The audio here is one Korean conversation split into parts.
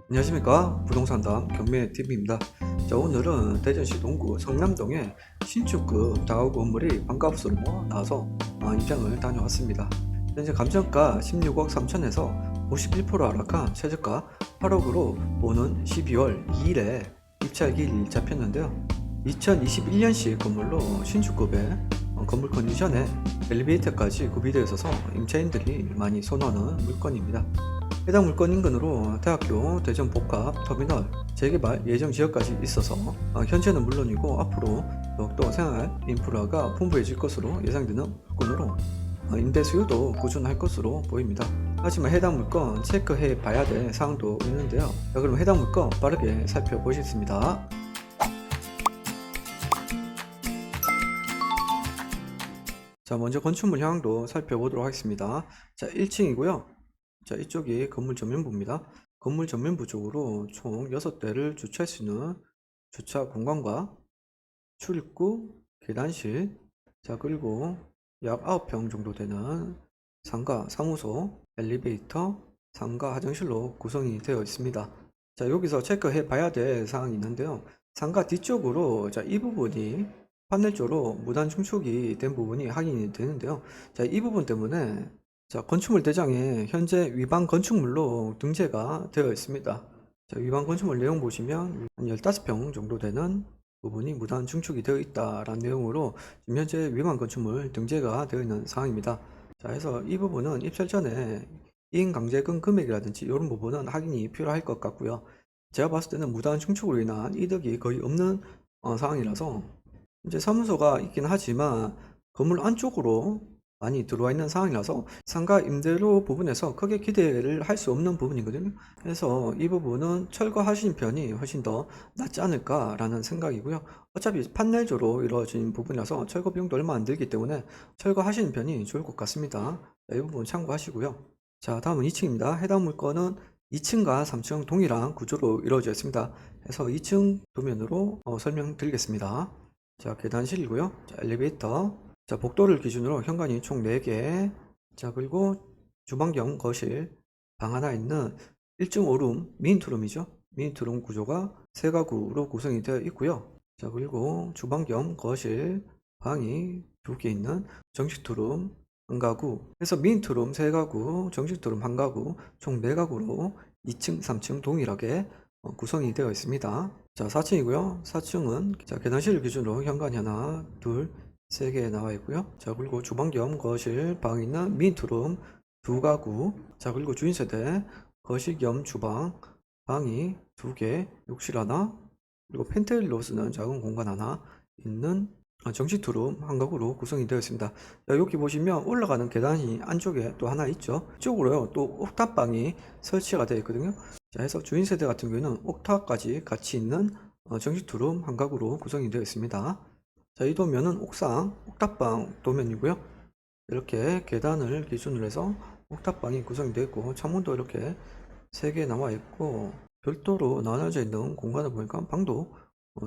안녕하십니까, 부동산담 경매TV입니다. 자, 오늘은 대전시 동구 성남동에 신축급 다가구 건물이 반값으로 나와서 입장을 다녀왔습니다. 현재 감정가 16억 3천에서 51% 하락한 최저가 8억으로 오는 12월 2일에 입찰일이 잡혔는데요. 2021년식 건물로 신축급의 건물 컨디션에 엘리베이터까지 구비되어 있어서 임차인들이 많이 선호하는 물건입니다. 해당 물건 인근으로 대학교, 대전 복합, 터미널, 재개발 예정 지역까지 있어서 현재는 물론이고 앞으로 더욱더 생활 인프라가 풍부해질 것으로 예상되는 물건으로 임대 수요도 꾸준할 것으로 보입니다. 하지만 해당 물건 체크해 봐야 될 사항도 있는데요. 자, 그럼 해당 물건 빠르게 살펴보시겠습니다. 자, 먼저 건축물 향도 살펴보도록 하겠습니다. 자, 1층이고요. 자, 이쪽이 건물 전면부입니다. 건물 전면부 쪽으로 총 6대를 주차할 수 있는 주차 공간과 출입구, 계단실, 자, 그리고 약 9평 정도 되는 상가, 사무소, 엘리베이터, 상가, 화장실로 구성이 되어 있습니다. 자, 여기서 체크해 봐야 될 사항이 있는데요. 상가 뒤쪽으로, 자, 이 부분이 판넬 쪽으로 무단 중축이 된 부분이 확인이 되는데요. 자, 이 부분 때문에 자, 건축물 대장에 현재 위반 건축물로 등재가 되어 있습니다. 자, 위반 건축물 내용 보시면 한 15평 정도 되는 부분이 무단 중축이 되어 있다라는 내용으로 지금 현재 위반 건축물 등재가 되어 있는 상황입니다. 자, 해서 이 부분은 입찰 전에 이행강제금 금액이라든지 이런 부분은 확인이 필요할 것 같고요. 제가 봤을 때는 무단 중축으로 인한 이득이 거의 없는 상황이라서 이제 사무소가 있긴 하지만 건물 안쪽으로 많이 들어와 있는 상황이라서 상가 임대료 부분에서 크게 기대를 할 수 없는 부분이거든요. 그래서 이 부분은 철거하시는 편이 훨씬 더 낫지 않을까라는 생각이고요. 어차피 판넬조로 이루어진 부분이라서 철거 비용도 얼마 안 들기 때문에 철거하시는 편이 좋을 것 같습니다. 자, 이 부분 참고하시고요. 자, 다음은 2층입니다. 해당 물건은 2층과 3층 동일한 구조로 이루어져 있습니다. 그래서 2층 도면으로 설명드리겠습니다. 자, 계단실이고요. 자, 엘리베이터. 자, 복도를 기준으로 현관이 총 4개. 자, 그리고 주방 겸 거실, 방 하나 있는 1층 5룸, 미니투룸이죠. 미니투룸 구조가 3가구로 구성이 되어 있고요. 자, 그리고 주방 겸 거실, 방이 2개 있는 정식투룸 1가구. 그래서 미니투룸 3가구, 정식투룸 1가구, 총 4가구로 2층, 3층 동일하게 구성이 되어 있습니다. 자, 4층이고요. 4층은 자, 계단실을 기준으로 현관이 하나, 둘, 3개 나와 있고요. 자, 그리고 주방 겸 거실, 방 있는 미니투룸 2가구. 자, 그리고 주인세대 거실 겸 주방, 방이 2개, 욕실 하나, 그리고 팬트리로 쓰는 작은 공간 하나 있는 정식투룸 1가구로 구성이 되어 있습니다. 자, 여기 보시면 올라가는 계단이 안쪽에 또 하나 있죠. 이쪽으로요, 또 옥탑방이 설치가 되어 있거든요. 자, 해서 주인 세대 같은 경우에는 옥탑까지 같이 있는 정식투룸 1가구로 구성이 되어 있습니다. 자, 이 도면은 옥상, 옥탑방 도면이고요. 이렇게 계단을 기준으로 해서 옥탑방이 구성이 되어 있고, 창문도 이렇게 3개 나와 있고, 별도로 나눠져 있는 공간을 보니까 방도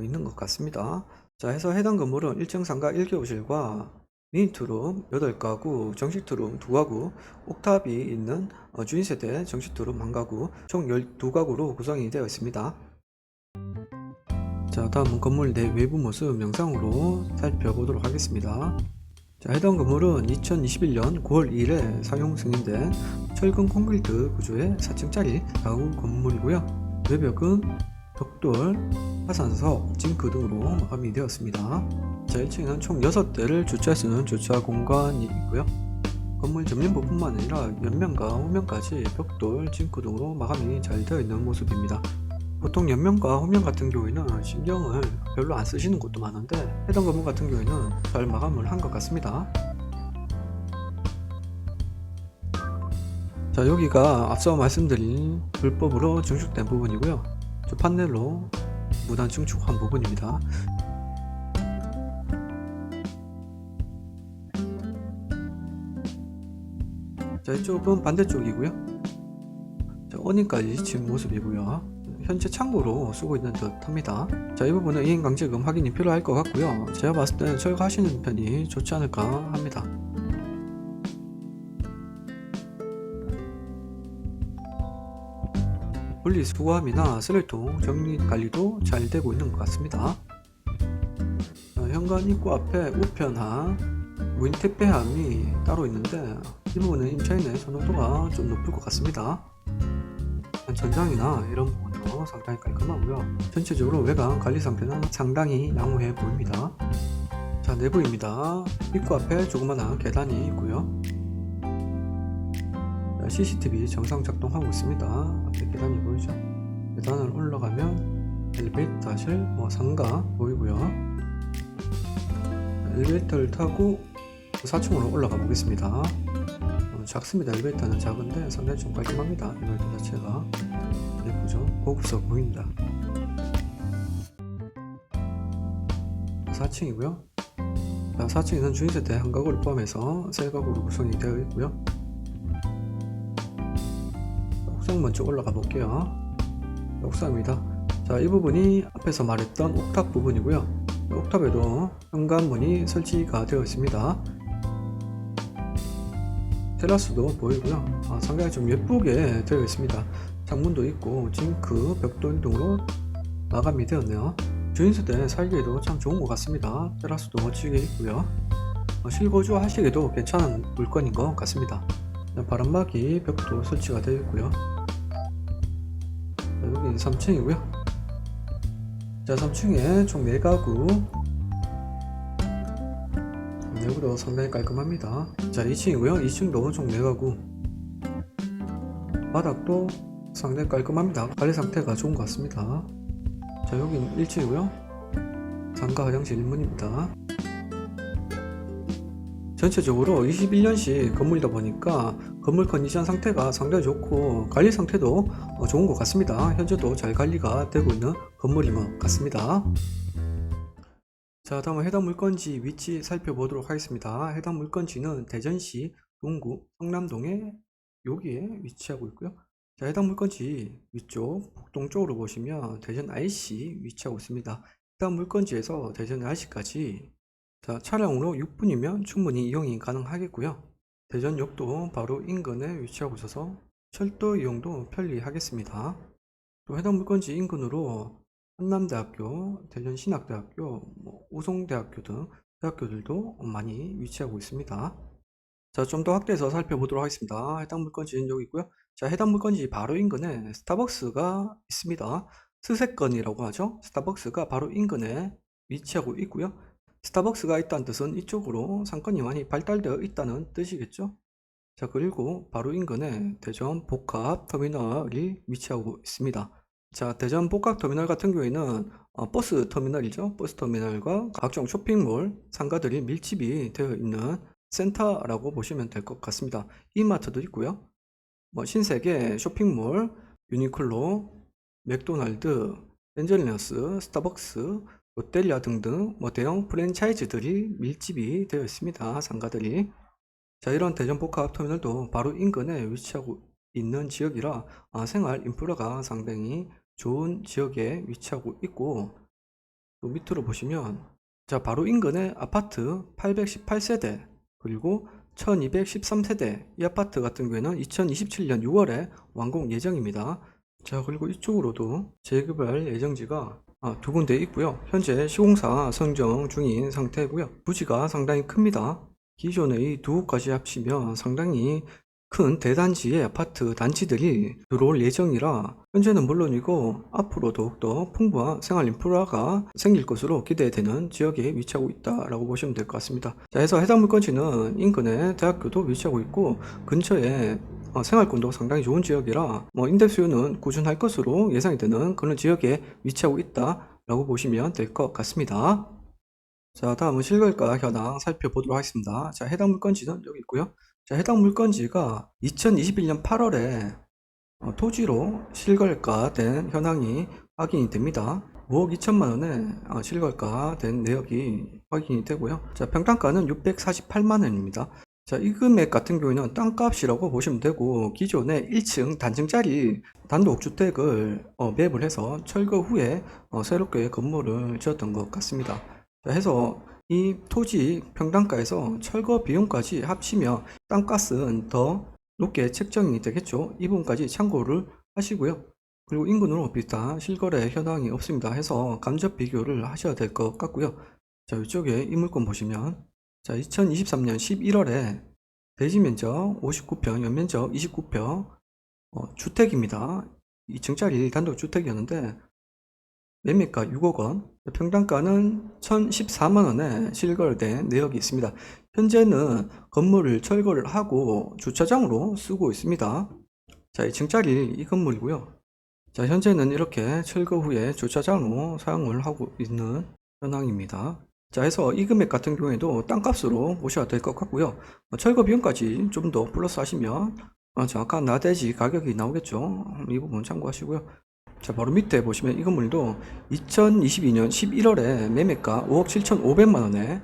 있는 것 같습니다. 자, 해서 해당 건물은 1층 상가 1개호실과 미니투룸 8가구, 정식투룸 2가구, 옥탑이 있는 주인세대 정식투룸 1가구, 총 12가구로 구성이 되어 있습니다. 자, 다음은 건물 내 외부 모습 영상으로 살펴보도록 하겠습니다. 자, 해당 건물은 2021년 9월 2일에 사용 승인된 철근 콘크리트 구조의 4층짜리 다가구 건물이고요. 외벽은 벽돌, 화산석, 징크 등으로 마감이 되었습니다. 자, 1층에는 총 6대를 주차할 수 있는 주차 공간이 있고요. 건물 전면부뿐만 아니라 옆면과 후면까지 벽돌, 징크 등으로 마감이 잘 되어 있는 모습입니다. 보통 옆면과 후면 같은 경우에는 신경을 별로 안 쓰시는 곳도 많은데 해당 건물 같은 경우에는 잘 마감을 한 것 같습니다. 자, 여기가 앞서 말씀드린 불법으로 증축된 부분이고요. 저 판넬로 무단 증축한 부분입니다. 자, 이쪽은 반대쪽이고요. 자, 어닝까지 친 모습이고요. 현재 창고로 쓰고 있는 듯 합니다. 자, 이 부분은 이행강제금 확인이 필요할 것 같고요. 제가 봤을 때는 철거하시는 편이 좋지 않을까 합니다. 분리수거함이나 쓰레기통 정리관리도 잘 되고 있는 것 같습니다. 현관 입구 앞에 우편함, 무인 택배함이 따로 있는데 이 부분은 임차인의 선호도가 좀 높을 것 같습니다. 천장이나 이런 부분도 상당히 깔끔하고요. 전체적으로 외관 관리 상태는 상당히 양호해 보입니다. 자, 내부입니다. 입구 앞에 조그마한 계단이 있고요. CCTV 정상 작동하고 있습니다. 앞에 계단이 보이죠? 계단을 올라가면 엘리베이터실, 상가 보이고요. 엘리베이터를 타고 4층으로 올라가 보겠습니다. 작습니다. 엘리베이터는 작은데 상당히 좀 깔끔합니다. 엘리베이터 자체가 예쁘죠? 고급스러워 보인다. 4층이고요. 4층에는 주인세대 한 가구를 포함해서 3가구로 구성이 되어 있고요. 옥상 먼저 올라가 볼게요. 옥상입니다. 자, 이 부분이 앞에서 말했던 옥탑 부분이고요. 옥탑에도 현관문이 설치가 되어 있습니다. 테라스도 보이고요. 상당히 좀 예쁘게 되어 있습니다. 창문도 있고 징크, 벽돌 등으로 마감이 되었네요. 주인세대 살기에도 참 좋은 것 같습니다. 테라스도 멋지게 있고요. 실거주 하시기에도 괜찮은 물건인 것 같습니다. 바람막이 벽도 설치가 되어 있고요. 여기는 3층이고요. 자, 3층에 총 4가구. 여기도 상당히 깔끔합니다. 자, 2층이고요. 2층도 총 4가구. 바닥도 상당히 깔끔합니다. 관리 상태가 좋은 것 같습니다. 자, 여기는 1층이고요. 상가 화장실 1문입니다. 전체적으로 21년식 건물이다 보니까 건물 컨디션 상태가 상당히 좋고 관리 상태도 좋은 것 같습니다. 현재도 잘 관리가 되고 있는 건물인 것 같습니다. 자, 다음은 해당 물건지 위치 살펴보도록 하겠습니다. 해당 물건지는 대전시 동구 성남동에 여기에 위치하고 있고요. 자, 해당 물건지 위쪽 북동쪽으로 보시면 대전 IC 위치하고 있습니다. 해당 물건지에서 대전 IC까지 자, 차량으로 6분이면 충분히 이용이 가능하겠고요. 대전역도 바로 인근에 위치하고 있어서 철도 이용도 편리하겠습니다. 또 해당 물건지 인근으로 한남대학교, 대전신학대학교, 우송대학교 등 대학교들도 많이 위치하고 있습니다. 자, 좀 더 확대해서 살펴보도록 하겠습니다. 해당 물건지는 여기 있고요. 자, 해당 물건지 바로 인근에 스타벅스가 있습니다. 스세건이라고 하죠. 스타벅스가 바로 인근에 위치하고 있고요. 스타벅스가 있다는 뜻은 이쪽으로 상권이 많이 발달되어 있다는 뜻이겠죠. 자, 그리고 바로 인근에 대전 복합터미널이 위치하고 있습니다. 자, 대전 복합터미널 같은 경우에는 버스 터미널이죠. 버스 터미널과 각종 쇼핑몰, 상가들이 밀집이 되어 있는 센터라고 보시면 될 것 같습니다. 이마트도 있고요. 신세계 쇼핑몰, 유니클로, 맥도날드, 엔젤리너스, 스타벅스, 롯데리아 등등 대형 프랜차이즈들이 밀집이 되어 있습니다. 상가들이. 자, 이런 대전 복합터미널도 바로 인근에 위치하고 있는 지역이라 생활 인프라가 상당히 좋은 지역에 위치하고 있고, 또 밑으로 보시면 자, 바로 인근에 아파트 818세대 그리고 1213세대 이 아파트 같은 경우에는 2027년 6월에 완공 예정입니다. 자, 그리고 이쪽으로도 재개발 예정지가 2군데 있고요. 현재 시공사 선정 중인 상태고요. 부지가 상당히 큽니다. 기존의 이 두 곳까지 합치면 상당히 큰 대단지의 아파트 단지들이 들어올 예정이라 현재는 물론이고 앞으로 더욱더 풍부한 생활 인프라가 생길 것으로 기대되는 지역에 위치하고 있다라고 보시면 될 것 같습니다. 자, 해서 해당 물건지는 인근에 대학교도 위치하고 있고 근처에 생활권도 상당히 좋은 지역이라 임대 수요는 꾸준할 것으로 예상이 되는 그런 지역에 위치하고 있다라고 보시면 될 것 같습니다. 자, 다음은 실거래가 현황 살펴보도록 하겠습니다. 자, 해당 물건지는 여기 있고요. 자, 해당 물건지가 2021년 8월에 토지로 실거래가 된 현황이 확인이 됩니다. 5억 2천만 원에 실거래가 된 내역이 확인이 되고요. 자, 평당가는 648만 원입니다. 자, 이 금액 같은 경우에는 땅값이라고 보시면 되고 기존에 1층 단층짜리 단독주택을 매입을 해서 철거 후에 새롭게 건물을 지었던 것 같습니다. 자, 해서 이 토지 평당가에서 철거 비용까지 합치면 땅값은 더 높게 책정이 되겠죠. 이 부분까지 참고를 하시고요. 그리고 인근으로 비슷한 실거래 현황이 없습니다 해서 간접 비교를 하셔야 될 것 같고요. 자, 이쪽에 이 물건 보시면, 자, 2023년 11월에 대지 면적 59평, 연면적 29평, 주택입니다. 2층짜리 단독주택이었는데 매매가 6억 원, 평당가는 1,014만 원에 실거래된 내역이 있습니다. 현재는 건물을 철거를 하고 주차장으로 쓰고 있습니다. 자, 2층짜리 이 건물이고요. 자, 현재는 이렇게 철거 후에 주차장으로 사용을 하고 있는 현황입니다. 자, 해서 이 금액 같은 경우에도 땅값으로 보셔야 될 것 같고요. 철거 비용까지 좀 더 플러스 하시면 정확한 나대지 가격이 나오겠죠. 이 부분 참고하시고요. 자, 바로 밑에 보시면 이 건물도 2022년 11월에 매매가 5억 7,500만 원에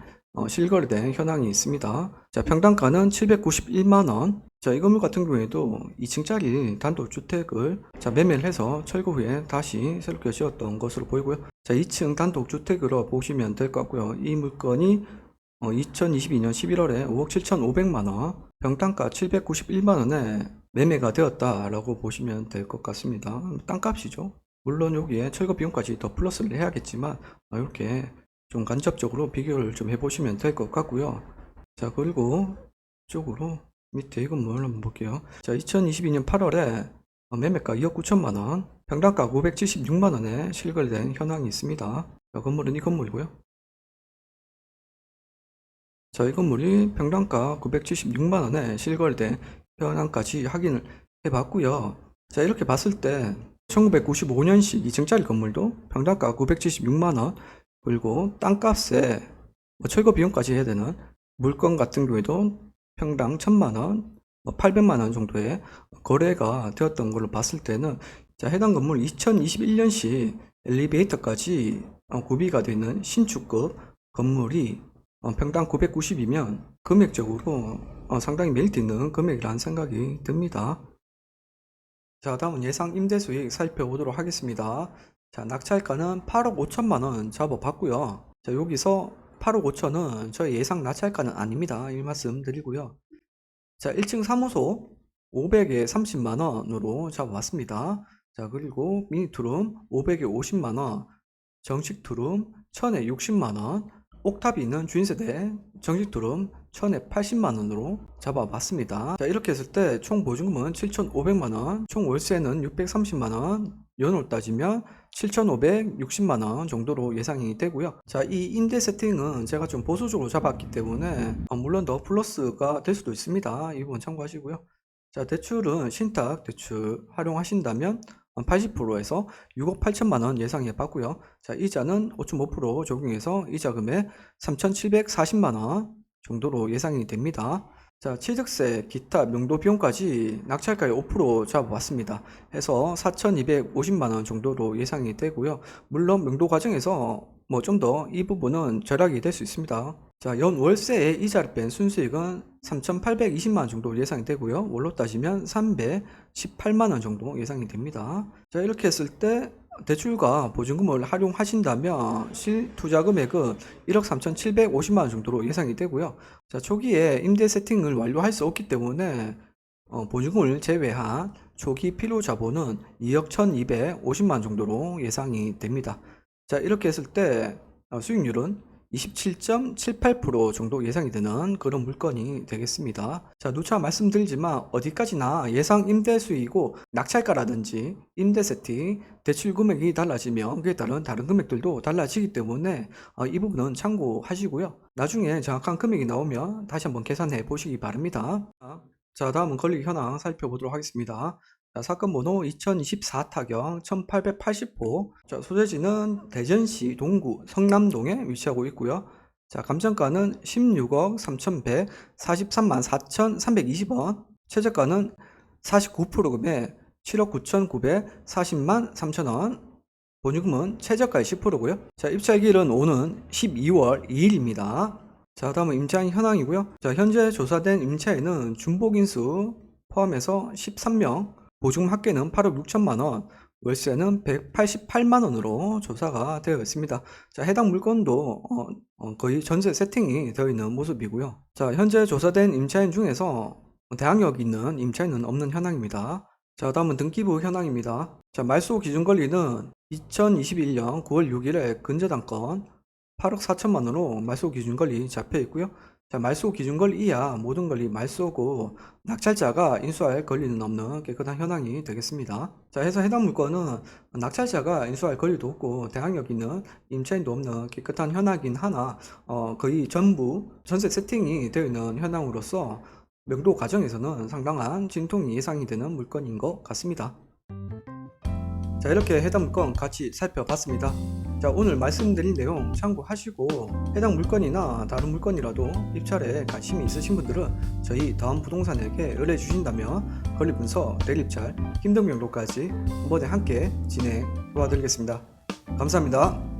실거래된 현황이 있습니다. 자, 평당가는 791만 원. 자, 이 건물 같은 경우에도 2층짜리 단독주택을 매매를 해서 철거 후에 다시 새롭게 지었던 것으로 보이고요. 자, 2층 단독주택으로 보시면 될 것 같고요. 이 물건이 2022년 11월에 5억 7,500만 원, 평당가 791만 원에 매매가 되었다라고 보시면 될 것 같습니다. 땅값이죠. 물론 여기에 철거 비용까지 더 플러스를 해야겠지만 이렇게 좀 간접적으로 비교를 좀 해보시면 될 것 같고요. 자, 그리고 이쪽으로 밑에 이 건물 한번 볼게요. 자, 2022년 8월에 매매가 2억 9천만 원, 평당가 976만 원에 실거래된 현황이 있습니다. 자, 건물은 이 건물이고요. 자, 이 건물이 평당가 976만 원에 실거래된 현황까지 확인을 해봤고요. 자, 이렇게 봤을 때 1995년식 2층짜리 건물도 평당가 976만 원, 그리고 땅값에 철거 비용까지 해야 되는 물건 같은 경우에도 평당 1000만 원, 800만 원 정도의 거래가 되었던 걸로 봤을 때는, 자, 해당 건물 2021년식 엘리베이터까지 구비가 되는 신축급 건물이 평당 990이면 금액적으로 상당히 메리트 있는 금액이라는 생각이 듭니다. 자, 다음은 예상 임대 수익 살펴보도록 하겠습니다. 자, 낙찰가는 8억 5천만 원 잡아봤고요. 자, 여기서 8억 5천은 저희 예상 낙찰가는 아닙니다. 이 말씀 드리고요. 자, 1층 사무소 500에 30만 원으로 잡아봤습니다. 자, 그리고 미니 투룸 500에 50만 원, 정식 투룸 1000에 60만 원, 옥탑이 있는 주인세대 정식 투룸 1000에 80만 원으로 잡아봤습니다. 자, 이렇게 했을 때 총 보증금은 7,500만 원, 총 월세는 630만 원, 연월 따지면 7,560만 원 정도로 예상이 되고요. 자, 이 임대 세팅은 제가 좀 보수적으로 잡았기 때문에 물론 더 플러스가 될 수도 있습니다. 이 부분 참고하시고요. 자, 대출은 신탁 대출 활용하신다면 80%에서 6억 8천만 원 예상해 봤고요. 자, 이자는 5.5% 적용해서 이자 금액 3,740만 원 정도로 예상이 됩니다. 자, 취득세, 기타, 명도 비용까지 낙찰가에 5% 잡아봤습니다. 해서 4,250만 원 정도로 예상이 되고요. 물론 명도 과정에서 좀 더 이 부분은 절약이 될 수 있습니다. 자, 연 월세에 이자를 뺀 순수익은 3,820만 원 정도 예상이 되고요. 월로 따지면 318만 원 정도 예상이 됩니다. 자, 이렇게 했을 때 대출과 보증금을 활용하신다면 실투자 금액은 1억 3,750만 원 정도로 예상이 되고요. 자, 초기에 임대 세팅을 완료할 수 없기 때문에 보증금을 제외한 초기 필요 자본은 2억 1,250만 원 정도로 예상이 됩니다. 자, 이렇게 했을 때 수익률은 27.78% 정도 예상이 되는 그런 물건이 되겠습니다. 자, 누차 말씀드리지만 어디까지나 예상 임대 수익이고 낙찰가라든지 임대 세팅, 대출 금액이 달라지면 그에 따른 다른 금액들도 달라지기 때문에 이 부분은 참고하시고요. 나중에 정확한 금액이 나오면 다시 한번 계산해 보시기 바랍니다. 자, 다음은 권리 현황 살펴보도록 하겠습니다. 자, 사건 번호 2024 타경 1880호. 자, 소재지는 대전시 동구 성남동에 위치하고 있고요. 자, 감정가는 16억 3,100, 43만 4,320원. 최저가는 49% 금액 7억 9,900, 40만 3천원. 보증금은 최저가의 10%고요. 자, 입찰기일은 오는 12월 2일입니다. 자, 다음은 임차인 현황이고요. 자, 현재 조사된 임차인은 중복인수 포함해서 13명, 보증금 합계는 8억 6천만 원, 월세는 188만 원으로 조사가 되어 있습니다. 자, 해당 물건도 거의 전세 세팅이 되어 있는 모습이고요. 자, 현재 조사된 임차인 중에서 대항력 있는 임차인은 없는 현황입니다. 자, 다음은 등기부 현황입니다. 자, 말소 기준 권리는 2021년 9월 6일에 근저당권 8억 4천만 원으로 말소 기준 권리 잡혀 있고요. 자, 말소 기준 권리 이하 모든 권리 말소고 낙찰자가 인수할 권리는 없는 깨끗한 현황이 되겠습니다. 자, 해서 해당 물건은 낙찰자가 인수할 권리도 없고 대항력 있는 임차인도 없는 깨끗한 현황이긴 하나 거의 전부 전세 세팅이 되어 있는 현황으로서 명도 과정에서는 상당한 진통이 예상이 되는 물건인 것 같습니다. 자, 이렇게 해당 물건 같이 살펴봤습니다. 자, 오늘 말씀드린 내용 참고하시고 해당 물건이나 다른 물건이라도 입찰에 관심이 있으신 분들은 저희 다음부동산에게 의뢰 주신다면 건립분서, 대리입찰, 힘든 명도까지 한 번에 함께 진행 도와드리겠습니다. 감사합니다.